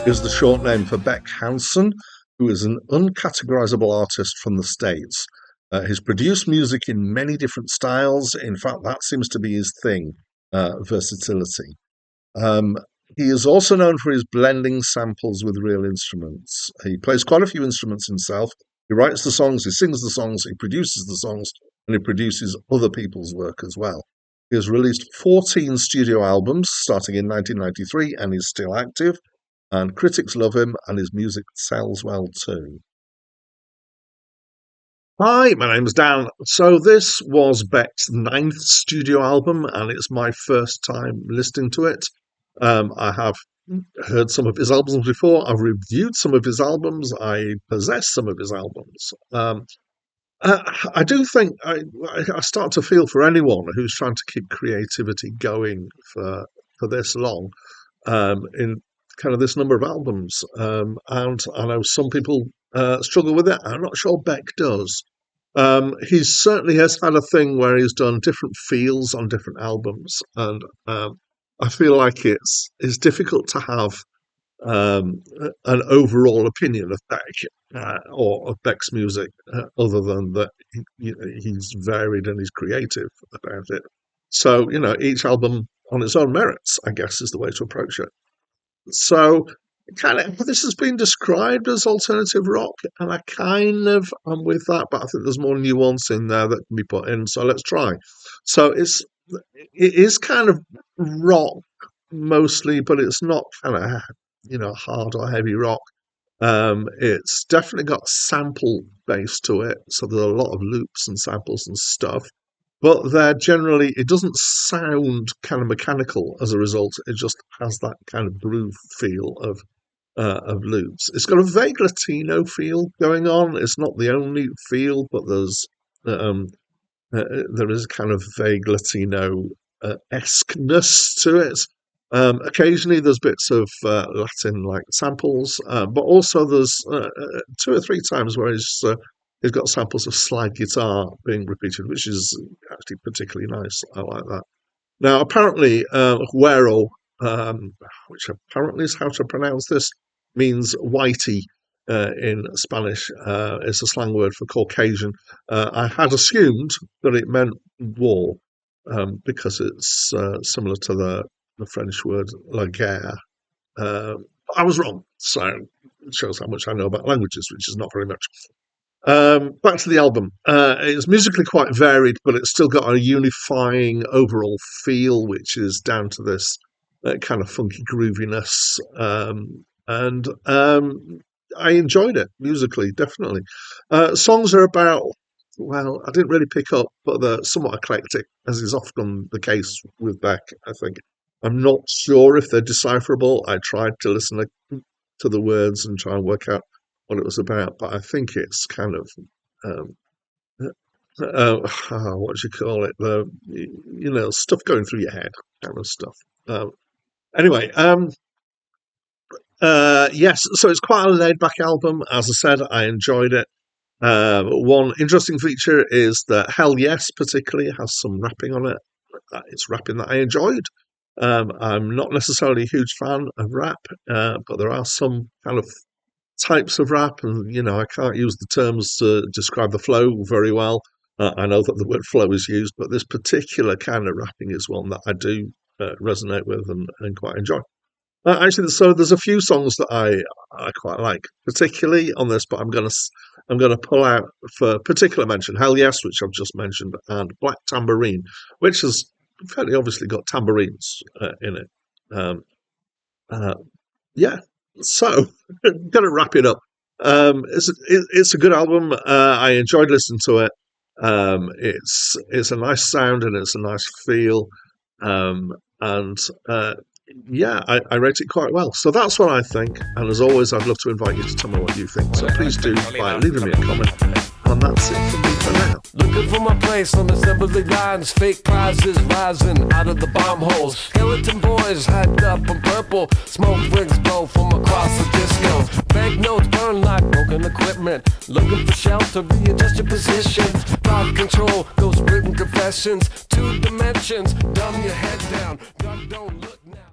is the short name for Beck, who is an uncategorizable artist from the States. He's produced music in many different styles. In fact, that seems to be his thing, versatility. Um, he is also known for his blending samples with real instruments. He plays quite a few instruments himself. He writes the songs, he sings the songs, he produces the songs, and he produces other people's work as well. He has released 14 studio albums starting in 1993 and is still active, and critics love him, and his music sells well too. Hi, my name's Dan. So this was Beck's ninth studio album, and it's my first time listening to it. I have heard some of his albums before. I've reviewed some of his albums. I possess some of his albums. I do think I start to feel for anyone who's trying to keep creativity going for this long, in kind of this number of albums. And I know some people struggle with it. I'm not sure Beck does. He certainly has had a thing where he's done different feels on different albums, and I feel like it's difficult to have an overall opinion of Beck, or of Beck's music, other than that he's varied and he's creative about it. So each album on its own merits, I guess, is the way to approach it. So kind of this has been described as alternative rock, and I kind of am with that, but I think there's more nuance in there that can be put in. So let's try. So it is kind of rock mostly, but it's not kind of hard or heavy rock. It's definitely got sample base to it, so there's a lot of loops and samples and stuff. But they're generally, it doesn't sound kind of mechanical as a result. It just has that kind of groove feel of loops. It's got a vague Latino feel going on. It's not the only feel, but there is kind of vague Latino esqueness to it. Occasionally, there's bits of Latin like samples, but also there's two or three times where he's got samples of slide guitar being repeated, which is actually particularly nice. I like that. Now, apparently, Guero, which apparently is how to pronounce this, means whitey in Spanish. It's a slang word for Caucasian. I had assumed that it meant war, because it's similar to the French word la guerre. I was wrong, so it shows how much I know about languages, which is not very much. Back to the album. It's musically quite varied, but it's still got a unifying overall feel, which is down to this kind of funky grooviness. And I enjoyed it musically, definitely. Songs are about, well, I didn't really pick up, but they're somewhat eclectic, as is often the case with Beck, I think. I'm not sure if they're decipherable. I tried to listen to the words and try and work out what it was about, but I think it's kind of um, what do you call it? The stuff going through your head kind of stuff. Anyway, yes, so it's quite a laid back album. As I said, I enjoyed it. One interesting feature is that Hell Yes particularly has some rapping on it. It's rapping that I enjoyed. I'm not necessarily a huge fan of rap, but there are some kind of types of rap, and I can't use the terms to describe the flow very well. I know that the word flow is used, but this particular kind of rapping is one that I do resonate with and quite enjoy. Actually, so there's a few songs that I quite like, particularly on this, but I'm gonna pull out for particular mention Hell Yes, which I've just mentioned, and Black Tambourine, which has fairly obviously got tambourines in it. Um, uh, yeah, so gonna wrap it up. It's a good album. I enjoyed listening to it. It's a nice sound and it's a nice feel. And yeah, I rate it quite well. So that's what I think. And as always, I'd love to invite you to tell me what you think. So please do by leaving me a comment. And that's it from me for now. Looking for my place on assembly lines. Fake prizes rising out of the bomb holes. Skeleton boys hyped up in purple. Smoke rings blow from across the disco. Banknotes burn like broken equipment. Looking for shelter, readjust your position. Thought control, ghost written confessions. 2 dimensions, dumb your head down. God don't look now.